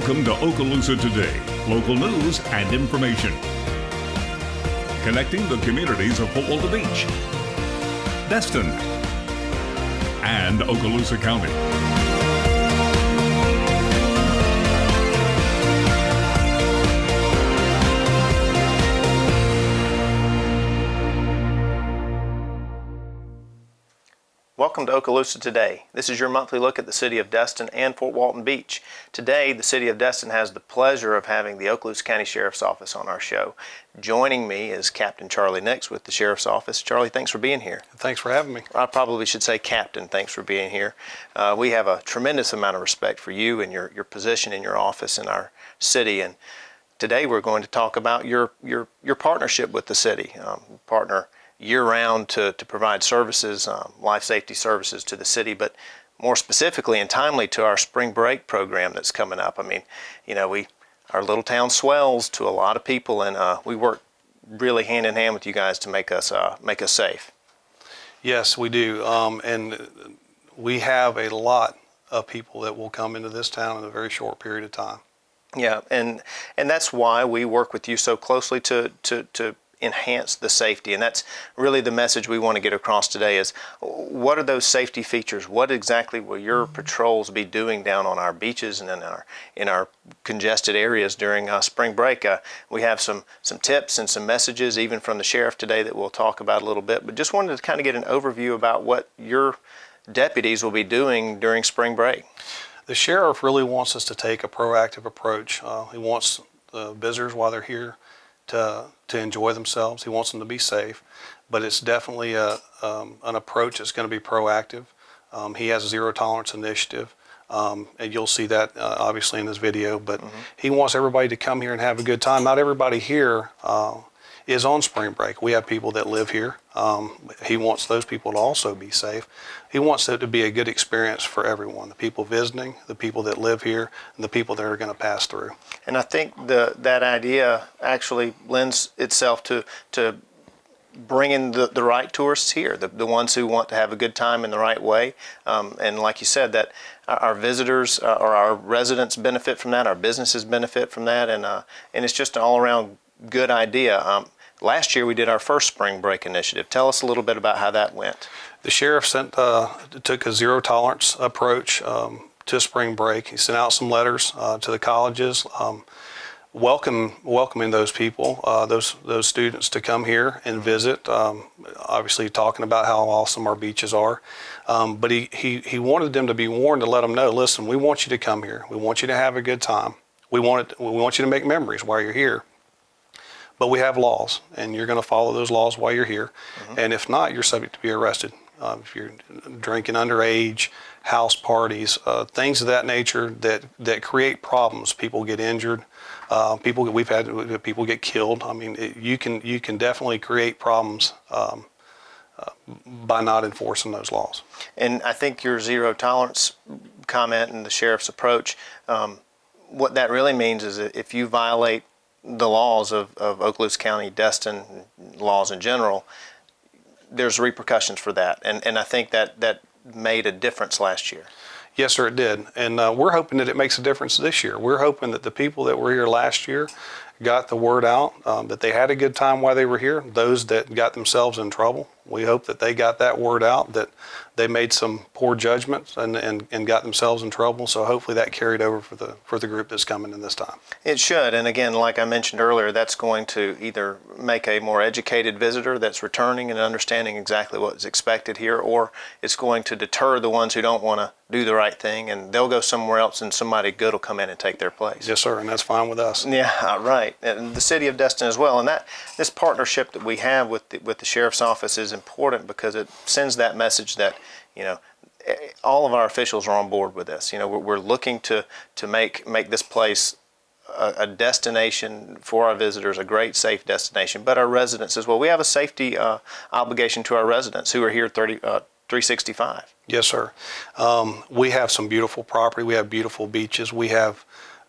Welcome to Okaloosa Today, local news and information. Connecting the communities of Walton Beach, Destin, and Okaloosa County. Welcome to Okaloosa Today. This is your monthly look at the City of Destin and Fort Walton Beach. Today, the City of Destin has the pleasure of having the Okaloosa County Sheriff's Office on our show. Joining me is Captain Charlie Nix with the Sheriff's Office. Charlie, thanks for being here. Thanks for having me. I probably should say Captain, thanks for being here. We have a tremendous amount of respect for you and your position in your office in our city. And today we're going to talk about your partnership with the city. Partner year-round to provide services, life safety services to the city, but more specifically and timely to our spring break program that's coming up. I mean, you know, our little town swells to a lot of people, and we work really hand in hand with you guys to make us safe. Yes, we do, and we have a lot of people that will come into this town in a very short period of time. Yeah, and that's why we work with you so closely to enhance the safety, and that's really the message we want to get across today is what are those safety features? What exactly will your patrols be doing down on our beaches and in our congested areas during spring break? We have some tips and some messages even from the sheriff today that we'll talk about a little bit, but just wanted to kind of get an overview about what your deputies will be doing during spring break. The sheriff really wants us to take a proactive approach. He wants the visitors while they're here to enjoy themselves. He wants them to be safe, but it's definitely an approach that's going to be proactive. He has a zero tolerance initiative, and you'll see that obviously in this video, but he wants everybody to come here and have a good time. Not everybody here is on spring break. We have people that live here. He wants those people to also be safe. He wants it to be a good experience for everyone, the people visiting, the people that live here, and the people that are going to pass through. And I think that idea actually lends itself to bringing the right tourists here, the ones who want to have a good time in the right way. And like you said, that our visitors or our residents benefit from that, our businesses benefit from that, and it's just an all-around good idea. Last year we did our first spring break initiative. Tell us a little bit about how that went. The sheriff took a zero tolerance approach to spring break. He sent out some letters to the colleges welcoming those people, those students to come here and visit, obviously talking about how awesome our beaches are. But he wanted them to be warned to let them know, listen, we want you to come here. We want you to have a good time. We want you to make memories while you're here. But we have laws, and you're going to follow those laws while you're here. And if not, you're subject to be arrested. If you're drinking underage, house parties, things of that nature that create problems. People get injured. We've had people get killed. I mean, you can definitely create problems by not enforcing those laws. And I think your zero tolerance comment and the sheriff's approach, what that really means is that if you violate the laws of Okaloosa County, Destin, laws in general, there's repercussions for that. And I think that made a difference last year. Yes, sir, it did. And we're hoping that it makes a difference this year. We're hoping that the people that were here last year got the word out, that they had a good time while they were here. Those that got themselves in trouble, we hope that they got that word out, that they made some poor judgments and got themselves in trouble. So hopefully that carried over for the group that's coming in this time. It should. And again, like I mentioned earlier, that's going to either make a more educated visitor that's returning and understanding exactly what is expected here, or it's going to deter the ones who don't want to do the right thing, and they'll go somewhere else and somebody good will come in and take their place. Yes, sir, and that's fine with us. Yeah, right. And the City of Destin as well. And this partnership that we have with the Sheriff's Office is important because it sends that message that, you know, all of our officials are on board with this. You know, we're looking to make this place a destination for our visitors, a great, safe destination, but our residents as well. We have a safety obligation to our residents who are here 365. Yes, sir. We have some beautiful property. We have beautiful beaches. We have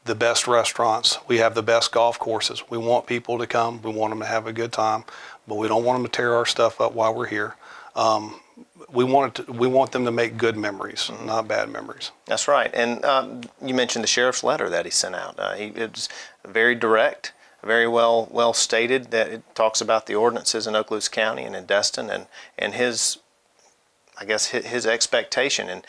the best restaurants. We have the best golf courses. We want people to come. We want them to have a good time, but we don't want them to tear our stuff up while we're here. we want them to make good memories, not bad memories. That's right. And you mentioned the sheriff's letter that he sent out. It was very direct, very well stated, that it talks about the ordinances in Okaloosa County and in Destin, and his, I guess, his expectation. And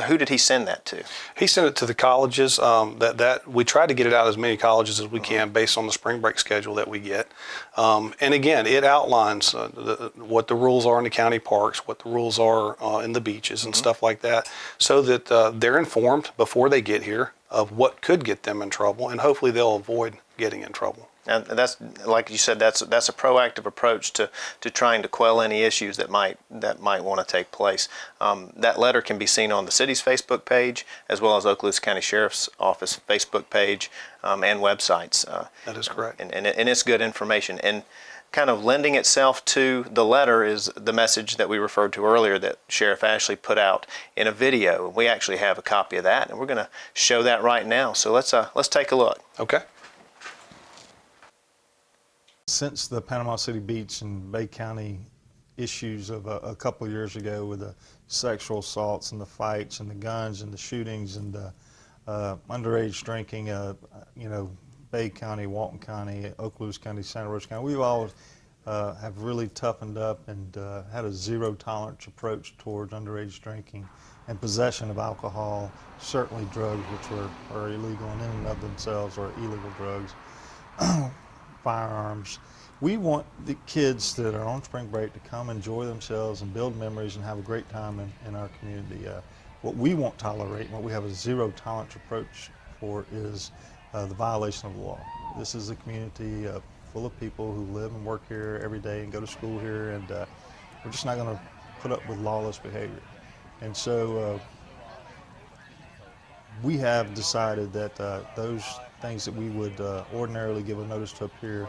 who did he send that to? He sent it to the colleges. That we try to get it out as many colleges as we can based on the spring break schedule that we get. And again, it outlines what the rules are in the county parks, what the rules are in the beaches and stuff like that, so that they're informed before they get here of what could get them in trouble, and hopefully they'll avoid getting in trouble. And that's, like you said, that's a proactive approach to trying to quell any issues that might want to take place. That letter can be seen on the city's Facebook page, as well as Okaloosa County Sheriff's Office Facebook page and websites. That is correct. And it's good information. And kind of lending itself to the letter is the message that we referred to earlier that Sheriff Ashley put out in a video. We actually have a copy of that, and we're going to show that right now. So let's take a look. Okay. Since the Panama City Beach and Bay County issues of a couple of years ago with the sexual assaults and the fights and the guns and the shootings and the underage drinking, Bay County, Walton County, Okaloosa County, Santa Rosa County, we've all have really toughened up and had a zero tolerance approach towards underage drinking and possession of alcohol, certainly drugs, which are illegal in and of themselves, or illegal drugs. Firearms. We want the kids that are on spring break to come enjoy themselves and build memories and have a great time in our community. What we won't tolerate, and what we have a zero tolerance approach for, is the violation of the law. This is a community full of people who live and work here every day and go to school here, and we're just not going to put up with lawless behavior. And so we have decided that those things that we would ordinarily give a notice to appear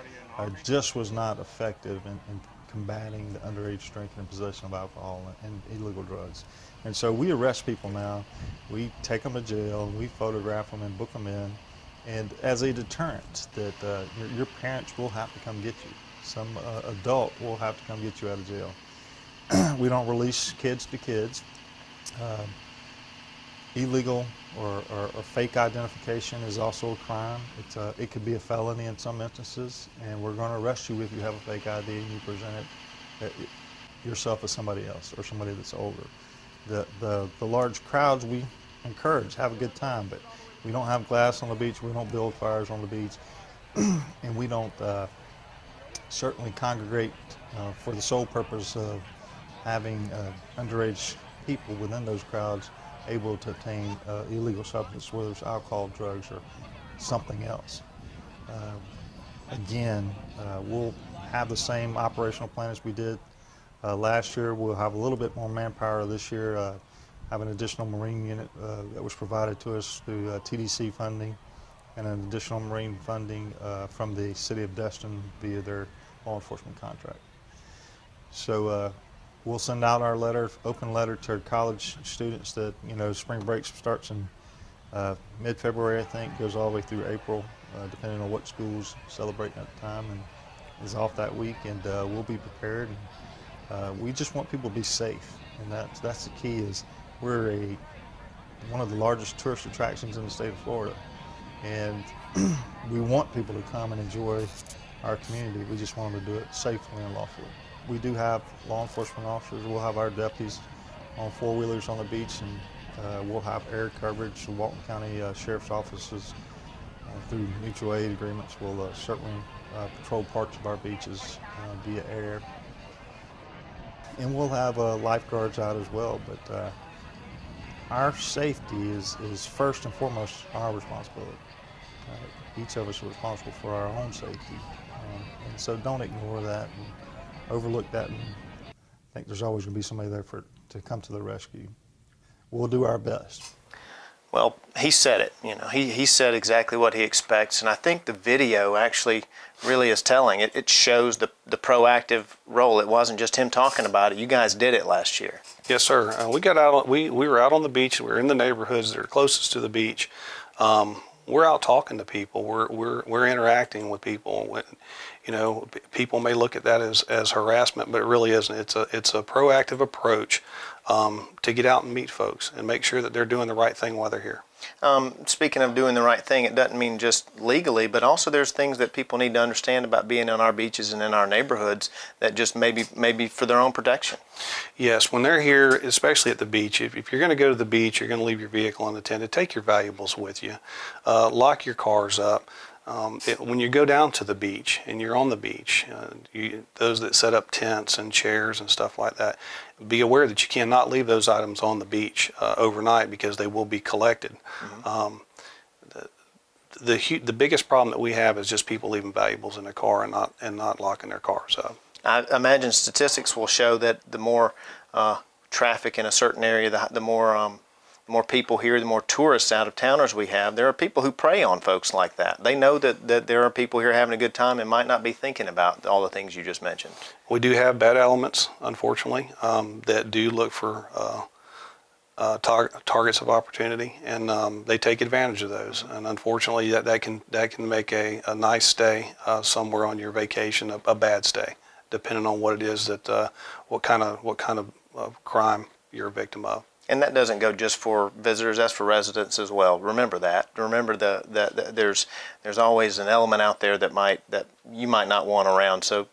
just was not effective in combating the underage drinking and possession of alcohol and illegal drugs. And so we arrest people now, we take them to jail, we photograph them and book them in, and as a deterrent that your parents will have to come get you. Some adult will have to come get you out of jail. We don't release kids to kids. Illegal or fake identification is also a crime. It could be a felony in some instances, and we're going to arrest you if you have a fake ID and you present it yourself as somebody else or somebody that's older. The large crowds we encourage, have a good time, but we don't have glass on the beach, we don't build fires on the beach, and we don't certainly congregate for the sole purpose of having underage people within those crowds able to obtain illegal substance, whether it's alcohol, drugs, or something else. Again, we'll have the same operational plan as we did last year. We'll have a little bit more manpower this year, have an additional Marine unit that was provided to us through TDC funding, and an additional Marine funding from the City of Destin via their law enforcement contract. So we'll send out our open letter to our college students that, spring break starts in mid-February, I think, goes all the way through April, depending on what schools celebrate at the time, and is off that week, and we'll be prepared. And we just want people to be safe, and that's the key. Is we're one of the largest tourist attractions in the state of Florida, and we want people to come and enjoy our community. We just want them to do it safely and lawfully. We do have law enforcement officers. We'll have our deputies on four-wheelers on the beach, and we'll have air coverage. The Walton County Sheriff's Offices, through mutual aid agreements, will certainly patrol parts of our beaches via air. And we'll have lifeguards out as well, but our safety is first and foremost our responsibility. Each of us are responsible for our own safety, and so don't ignore that and overlook that and think there's always going to be somebody there to come to the rescue. We'll do our best. Well, he said it. He said exactly what he expects, and I think the video actually really is telling. It shows the proactive role. It wasn't just him talking about it. You guys did it last year. Yes, sir. We got out. We were out on the beach. We were in the neighborhoods that are closest to the beach. We're out talking to people. We're interacting with people. people may look at that as harassment, but it really isn't. It's a proactive approach to get out and meet folks and make sure that they're doing the right thing while they're here. Speaking of doing the right thing, it doesn't mean just legally, but also there's things that people need to understand about being on our beaches and in our neighborhoods that just maybe for their own protection. Yes, when they're here, especially at the beach, if you're going to go to the beach, you're going to leave your vehicle unattended, take your valuables with you, lock your cars up. When you go down to the beach and you're on the beach, those that set up tents and chairs and stuff like that, be aware that you cannot leave those items on the beach overnight because they will be collected. Mm-hmm. The biggest problem that we have is just people leaving valuables in their car and not locking their cars up. I imagine statistics will show that the more traffic in a certain area, the more people here, the more tourists, out of towners we have. There are people who prey on folks like that. They know that there are people here having a good time and might not be thinking about all the things you just mentioned. We do have bad elements, unfortunately, that do look for targets of opportunity, and they take advantage of those. And unfortunately, that can make a nice stay somewhere on your vacation a bad stay, depending on what it is that what kind of crime you're a victim of. And that doesn't go just for visitors, that's for residents as well. Remember that. Remember that there's always an element out there that you might not want around. So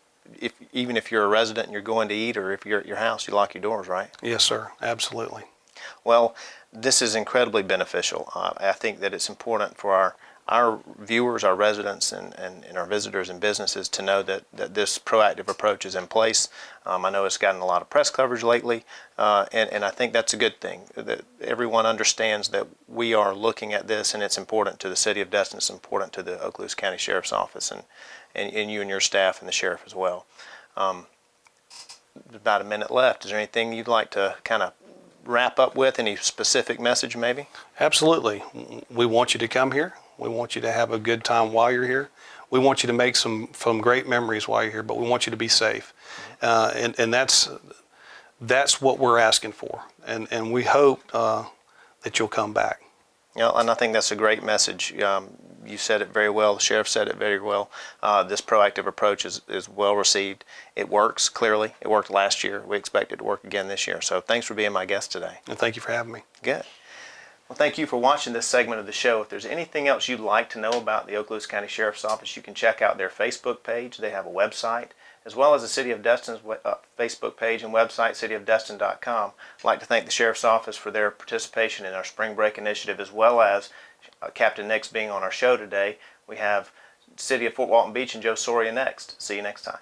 even if you're a resident and you're going to eat, or if you're at your house, you lock your doors, right? Yes, sir. Absolutely. Well, this is incredibly beneficial. I think that it's important for our viewers, our residents, and our visitors and businesses to know that this proactive approach is in place. I know it's gotten a lot of press coverage lately, and I think that's a good thing, that everyone understands that we are looking at this, and it's important to the City of Destin, it's important to the Okaloosa County Sheriff's Office, and you and your staff and the sheriff as well. About a minute left. Is there anything you'd like to kind of wrap up with, any specific message maybe? Absolutely. We want you to come here. We want you to have a good time while you're here. We want you to make some great memories while you're here, but we want you to be safe. And that's what we're asking for. And we hope that you'll come back. And I think that's a great message. You said it very well. The sheriff said it very well. This proactive approach is well received. It works, clearly. It worked last year. We expect it to work again this year. So thanks for being my guest today. And thank you for having me. Good. Well, thank you for watching this segment of the show. If there's anything else you'd like to know about the Okaloosa County Sheriff's Office, you can check out their Facebook page. They have a website, as well as the City of Destin's Facebook page and website, cityofdestin.com. I'd like to thank the Sheriff's Office for their participation in our Spring Break initiative, as well as Captain Nix being on our show today. We have City of Fort Walton Beach and Joe Soria next. See you next time.